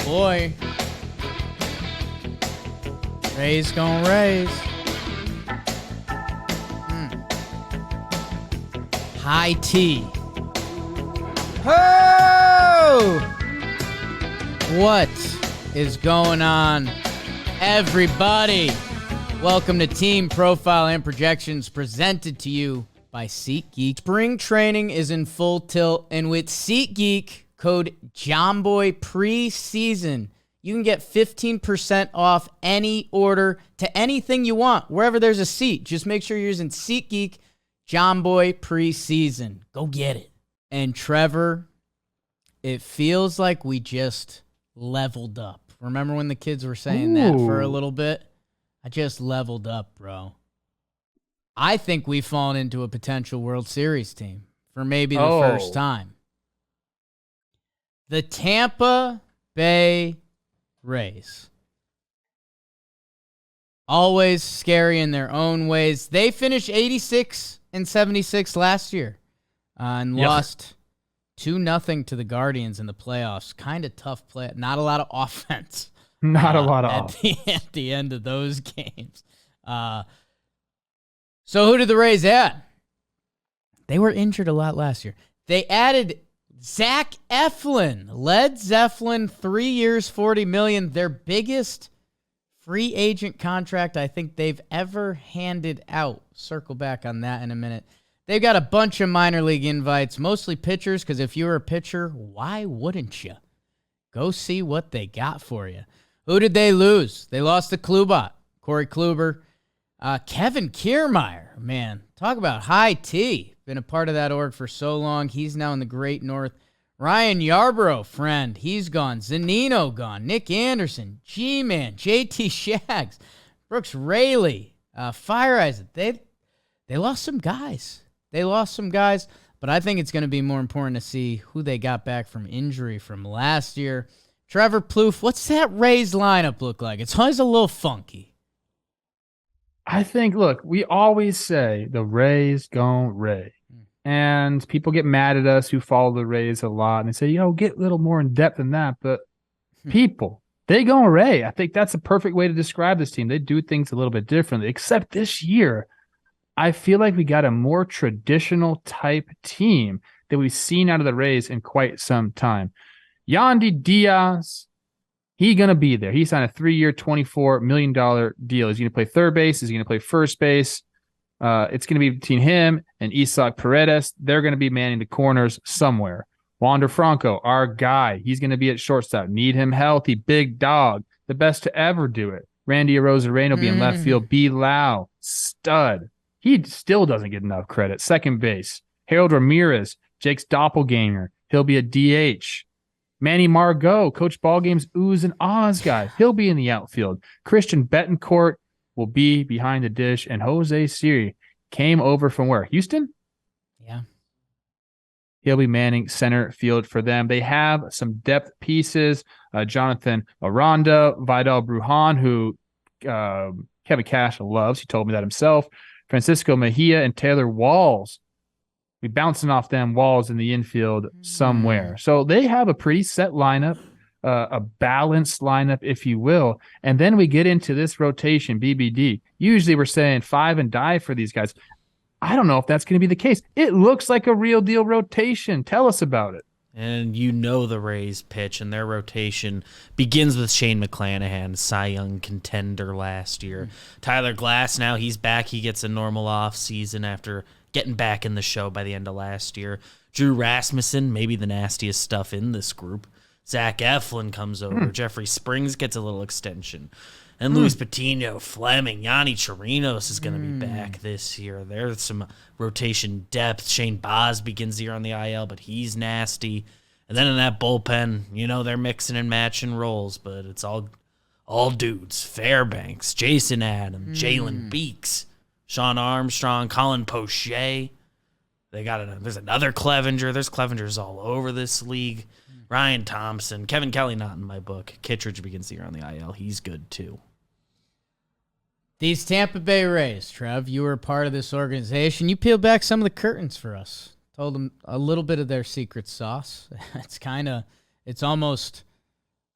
boy. Rays gon' Rays. High tea. Ho! What is going on, everybody? Welcome to Team Profile and Projections, presented to you by SeatGeek. Spring training is in full tilt, and with SeatGeek, code JOMBOY preseason, you can get 15% off any order to anything you want, wherever there's a seat. Just make sure you're using SeatGeek, JOMBOY preseason. Go get it. And Trevor, it feels like we just leveled up. Remember when the kids were saying that for a little bit? I just leveled up, bro. I think we've fallen into a potential World Series team for maybe the first time. The Tampa Bay Rays. Always scary in their own ways. They finished 86-76 last year and lost 2-0 to the Guardians in the playoffs. Kind of tough play. Not a lot of offense. Not a lot of offense. At the end of those games. So who did the Rays add? They were injured a lot last year. They added Zach Eflin. Led Zeppelin, 3 years, $40 million. Their biggest free agent contract I think they've ever handed out. Circle back on that in a minute. They've got a bunch of minor league invites, mostly pitchers, because if you were a pitcher, why wouldn't you? Go see what they got for you. Who did they lose? They lost to Klubot, Corey Kluber. Kevin Kiermaier, man, talk about high T. Been a part of that org for so long. He's now in the Great North. Ryan Yarbrough, friend, he's gone. Zanino gone. Nick Anderson, G-Man, JT Shags, Brooks Raley, Fire Eyes. They lost some guys. But I think it's going to be more important to see who they got back from injury from last year. Trevor Plouffe, what's that Rays lineup look like? It's always a little funky. I think, look, we always say the Rays gon' Ray. And people get mad at us who follow the Rays a lot. And they say, get a little more in depth than that. But people, they gon' Ray. I think that's a perfect way to describe this team. They do things a little bit differently. Except this year, I feel like we got a more traditional type team that we've seen out of the Rays in quite some time. Yandy Diaz, he's going to be there. He signed a 3-year, $24 million deal. He's going to play third base. He's going to play first base. It's going to be between him and Isaac Paredes. They're going to be manning the corners somewhere. Wander Franco, our guy. He's going to be at shortstop. Need him healthy. Big dog. The best to ever do it. Randy Arozarena will be in left field. B. Lau, stud. He still doesn't get enough credit. Second base. Harold Ramirez, Jake's doppelganger. He'll be a DH. Manny Margot, Coach Ballgame's oohs and ahs guy. He'll be in the outfield. Christian Betancourt will be behind the dish. And Jose Siri came over from where? Houston? Yeah. He'll be manning center field for them. They have some depth pieces. Jonathan Aranda, Vidal Brujan, who Kevin Cash loves. He told me that himself. Francisco Mejia and Taylor Walls. Be bouncing off them walls in the infield somewhere. So they have a pretty set lineup, a balanced lineup, if you will. And then we get into this rotation, BBD. Usually we're saying 5 and die for these guys. I don't know if that's going to be the case. It looks like a real deal rotation. Tell us about it. And the Rays pitch, and their rotation begins with Shane McClanahan, Cy Young contender last year. Tyler Glasnow, he's back. He gets a normal off season after getting back in the show by the end of last year. Drew Rasmussen, maybe the nastiest stuff in this group. Zach Eflin comes over. Jeffrey Springs gets a little extension. And Luis Patino, Fleming, Yanni Chirinos is going to be back this year. There's some rotation depth. Shane Baz begins the year on the IL, but he's nasty. And then in that bullpen, they're mixing and matching roles, but it's all dudes. Fairbanks, Jason Adams, Jalen Beeks, Sean Armstrong, Colin Poche. There's another Clevenger. There's Clevengers all over this league. Ryan Thompson, Kevin Kelly not in my book. Kittredge begins the year on the IL. He's good too. These Tampa Bay Rays, Trev, you were a part of this organization. You peeled back some of the curtains for us. Told them a little bit of their secret sauce. It's almost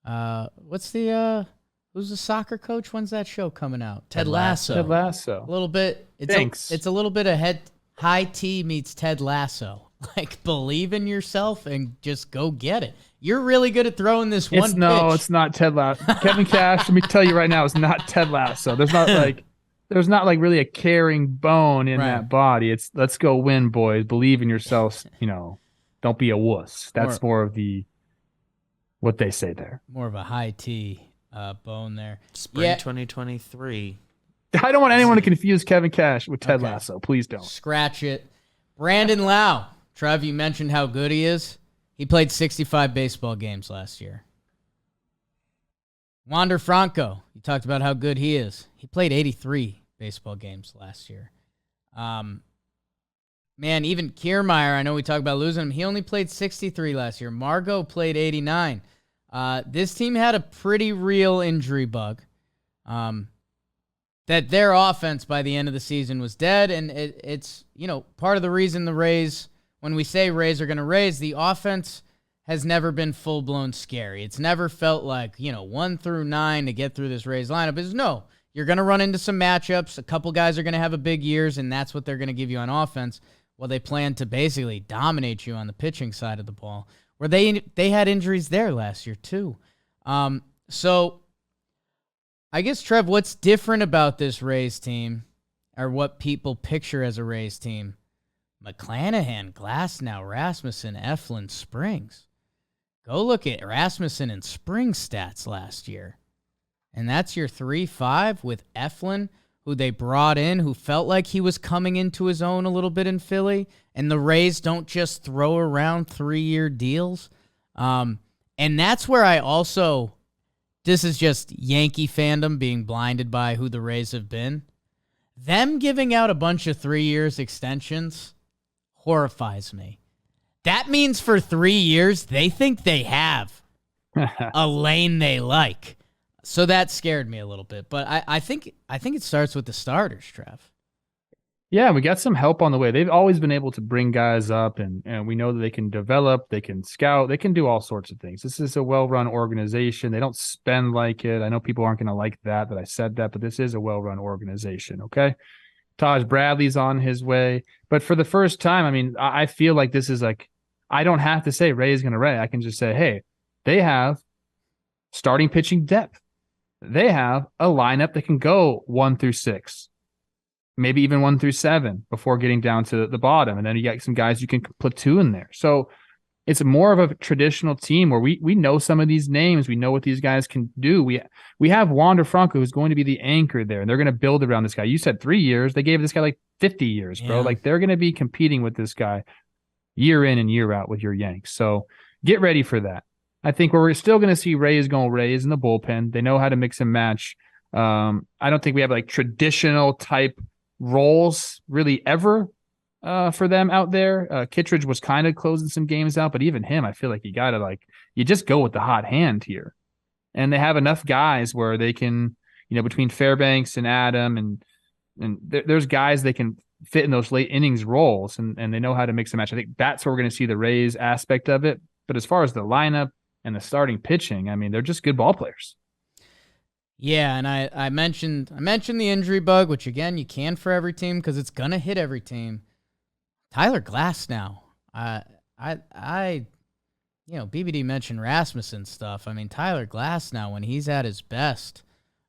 What's the who's the soccer coach? When's that show coming out? Ted Lasso. Ted Lasso. A little bit. It's a little bit of high tea meets Ted Lasso. Like, believe in yourself and just go get it. You're really good at throwing this one pitch. No, it's not Ted Lasso. Kevin Cash, let me tell you right now, it's not Ted Lasso. There's not like really a caring bone in that body. It's let's go win, boys. Believe in yourselves. Don't be a wuss. That's more of what they say there. More of a high tea bone there. Spring 2023. I don't want anyone to confuse Kevin Cash with Ted Lasso. Please don't. Scratch it. Brandon Lau. Trev, you mentioned how good he is. He played 65 baseball games last year. Wander Franco. You talked about how good he is. He played 83 baseball games last year. Man, even Kiermaier, I know we talked about losing him. He only played 63 last year. Margot played 89. This team had a pretty real injury bug. That their offense by the end of the season was dead, and it's part of the reason the Rays, when we say Rays are going to raise, the offense has never been full-blown scary. It's never felt like 1 through 9 to get through this Rays lineup. Is no, you're going to run into some matchups. A couple guys are going to have a big years, and that's what they're going to give you on offense. Well, they plan to basically dominate you on the pitching side of the ball, where they had injuries there last year too. So I guess, Trev, what's different about this Rays team, or what people picture as a Rays team? McClanahan, Glasnow, Rasmussen, Eflin, Springs. Go look at Rasmussen and Springs stats last year. And that's your 3-5 with Eflin, who they brought in, who felt like he was coming into his own a little bit in Philly. And the Rays don't just throw around 3-year deals. And that's where I also... This is just Yankee fandom being blinded by who the Rays have been. Them giving out a bunch of 3 years extensions horrifies me. That means for 3 years, they think they have a lane they like. So that scared me a little bit. But I think it starts with the starters, Trev. Yeah, we got some help on the way. They've always been able to bring guys up, and we know that they can develop, they can scout, they can do all sorts of things. This is a well-run organization. They don't spend like it. I know people aren't going to like that I said that, but this is a well-run organization, okay? Taj Bradley's on his way. But for the first time, I mean, I feel like this is like, I don't have to say Ray's going to Ray. I can just say, hey, they have starting pitching depth. They have a lineup that can go 1 through 6. Maybe even 1 through 7 before getting down to the bottom. And then you got some guys you can platoon there. So it's more of a traditional team where we know some of these names. We know what these guys can do. We have Wander Franco, who's going to be the anchor there, and they're going to build around this guy. You said 3 years. They gave this guy like 50 years, bro. Yeah. Like, they're going to be competing with this guy year in and year out with your Yanks. So get ready for that. I think we're still going to see Rays going Rays in the bullpen. They know how to mix and match. I don't think we have like traditional type roles really ever for them out there. Kittredge was kind of closing some games out, but even him, I feel like you just go with the hot hand here. And they have enough guys where they can, between Fairbanks and Adam and there's guys they can fit in those late innings roles, and they know how to mix and match. I think that's where we're going to see the Rays aspect of it. But as far as the lineup and the starting pitching, I mean, they're just good ball players. Yeah, and I mentioned the injury bug, which again you can for every team because it's gonna hit every team. Tyler Glasnow, BBD mentioned Rasmussen stuff. I mean, Tyler Glasnow when he's at his best,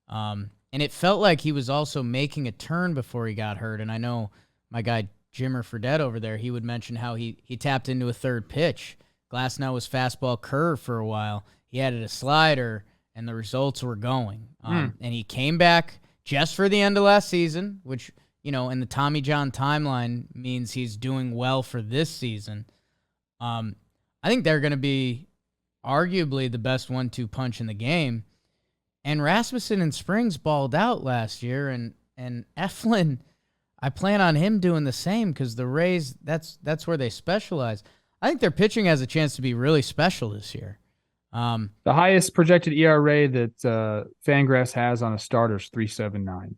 and it felt like he was also making a turn before he got hurt. And I know my guy Jimmer Fredette over there, he would mention how he tapped into a third pitch. Glasnow was fastball curve for a while. He added a slider. And the results were going. And he came back just for the end of last season, which, in the Tommy John timeline means he's doing well for this season. I think they're going to be arguably the best 1-2 punch in the game. And Rasmussen and Springs balled out last year, and Eflin, I plan on him doing the same because the Rays, that's where they specialize. I think their pitching has a chance to be really special this year. The highest projected ERA that Fangraphs has on a starter is 3.79.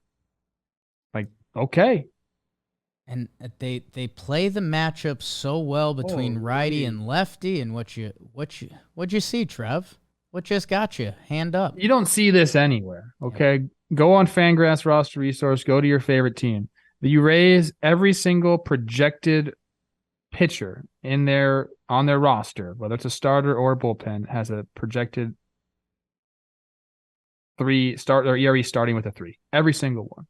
Like, okay. And they play the matchup so well between righty and lefty. And what'd you see, Trev? what just got you? Hand up. You don't see this anywhere, okay? Yeah. Go on Fangraphs roster resource, go to your favorite team. The Rays, every single projected pitcher on their roster, whether it's a starter or a bullpen, has a projected 3 start or ERA starting with a 3. Every single one.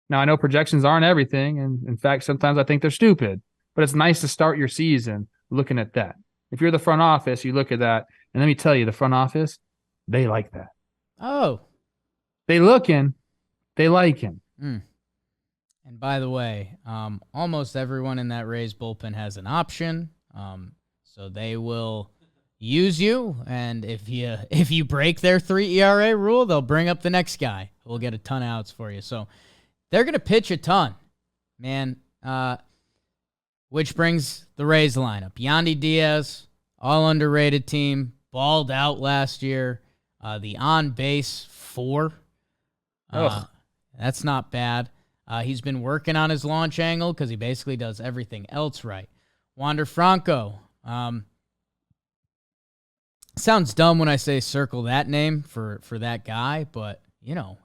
Now, I know projections aren't everything, and in fact, sometimes I think they're stupid, but it's nice to start your season looking at that. If you're the front office, you look at that, and let me tell you, the front office, they like that. Oh. They looking, they like him. And by the way, almost everyone in that Rays bullpen has an option, so they will use you, and if you break their 3 ERA rule, they'll bring up the next guy who will get a ton of outs for you. So they're going to pitch a ton, man, which brings the Rays lineup. Yandy Diaz, all underrated team, balled out last year. The on-base 4. That's not bad. He's been working on his launch angle because he basically does everything else right. Wander Franco. Sounds dumb when I say circle that name for that guy, but,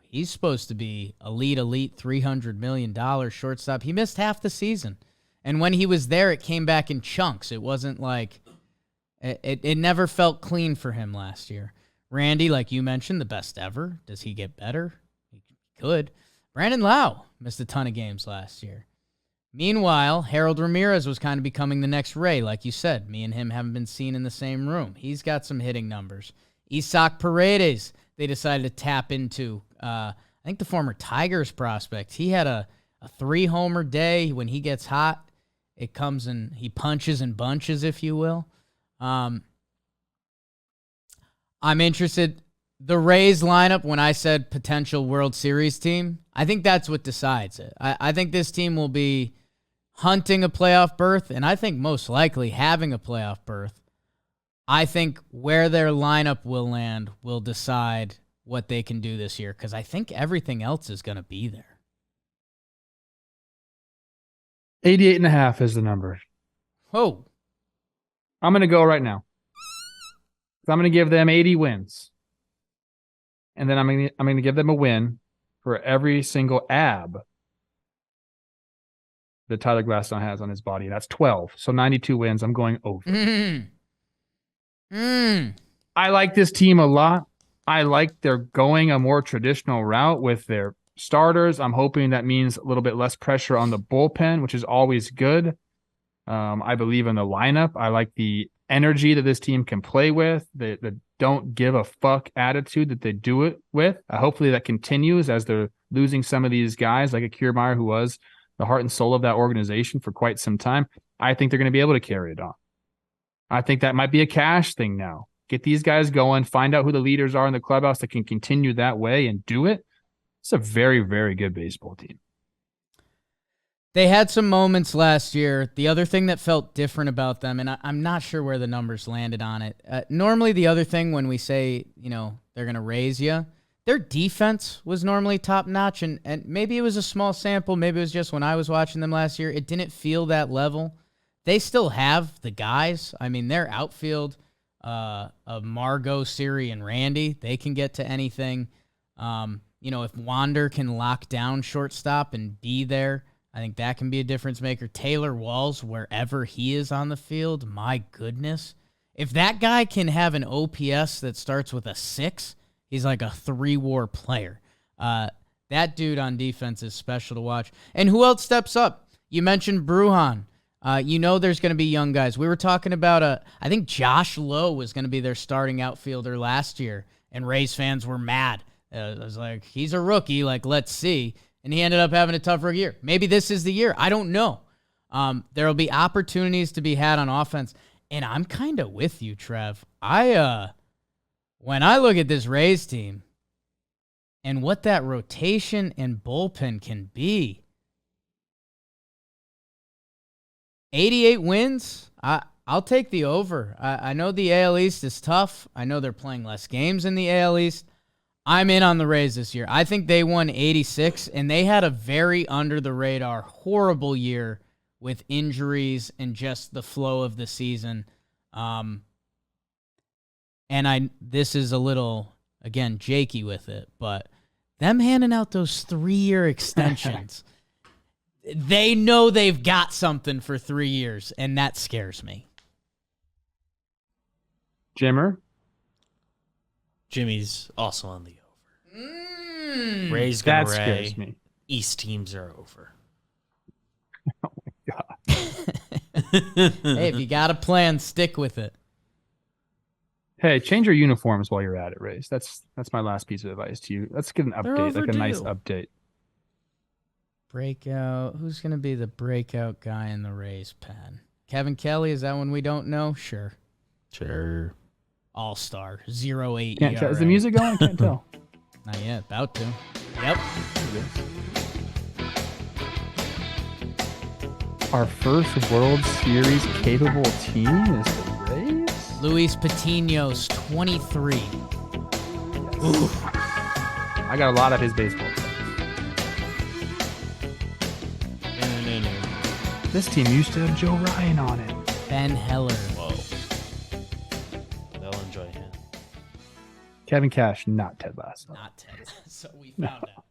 he's supposed to be elite $300 million shortstop. He missed half the season. And when he was there, it came back in chunks. It wasn't like it never felt clean for him last year. Randy, like you mentioned, the best ever. Does he get better? He could. Brandon Lau missed a ton of games last year. Meanwhile, Harold Ramirez was kind of becoming the next Ray, like you said. Me and him haven't been seen in the same room. He's got some hitting numbers. Isaac Paredes, they decided to tap into. I think the former Tigers prospect. He had a 3-homer day. When he gets hot, it comes and he punches in bunches, if you will. I'm interested. The Rays lineup, when I said potential World Series team, I think that's what decides it. I think this team will be hunting a playoff berth, and I think most likely having a playoff berth. I think where their lineup will land will decide what they can do this year, because I think everything else is going to be there. 88.5 is the number. Oh. I'm going to go right now. I'm going to give them 80 wins. And then I'm going to give them a win for every single ab that Tyler Glasnow has on his body. That's 12. So 92 wins. I'm going over. I like this team a lot. I like they're going a more traditional route with their starters. I'm hoping that means a little bit less pressure on the bullpen, which is always good. I believe in the lineup. I like the energy that this team can play with, the don't give a fuck attitude that they do it with. Hopefully that continues as they're losing some of these guys like a Kiermaier, who was the heart and soul of that organization for quite some time. I think they're going to be able to carry it on. I think that might be a cash thing now. Get these guys going, find out who the leaders are in the clubhouse that can continue that way and do it. It's a very, very good baseball team. They had some moments last year. The other thing that felt different about them, and I'm not sure where the numbers landed on it. Normally, the other thing when we say, they're going to raise you, their defense was normally top-notch, and maybe it was a small sample. Maybe it was just when I was watching them last year. It didn't feel that level. They still have the guys. I mean, their outfield of Margot, Siri, and Randy, they can get to anything. If Wander can lock down shortstop and be there, I think that can be a difference maker. Taylor Walls, wherever he is on the field, my goodness. If that guy can have an OPS that starts with a 6, he's like a 3-WAR player. That dude on defense is special to watch. And who else steps up? You mentioned Brujan. There's going to be young guys. We were talking about, I think Josh Lowe was going to be their starting outfielder last year, and Rays fans were mad. I was like, he's a rookie, let's see. And he ended up having a tough rookie year. Maybe this is the year. I don't know. There will be opportunities to be had on offense. And I'm kind of with you, Trev. When I look at this Rays team and what that rotation and bullpen can be, 88 wins, I'll take the over. I know the AL East is tough. I know they're playing less games in the AL East. I'm in on the Rays this year. I think they won 86, and they had a very under-the-radar, horrible year with injuries and just the flow of the season. And and this is a little, again, jakey with it, but them handing out those 3-year extensions, they know they've got something for 3 years, and that scares me. Jimmer? Jimmy's also on the over. Rays gonna That Ray. scares me. East teams are over. Oh my God. Hey, if you got a plan, stick with it. Hey, change your uniforms while you're at it, Rays. That's my last piece of advice to you. Let's get an They're update, like a nice overdue. update. Breakout. Who's going to be the breakout guy in the Rays pen? Kevin Kelly, is that one we don't know? Sure. All-star, 0.8 Can't tell. Is the ERA. music going? I can't tell. Not yet. About to. Yep. Our first World Series capable team is the Rays? Luis Patino's 23. I got a lot of his baseball cards. This team used to have Joe Ryan on it. Ben Heller. Whoa. They'll enjoy him. Kevin Cash, not Ted Lasso. Not 10. So we found out.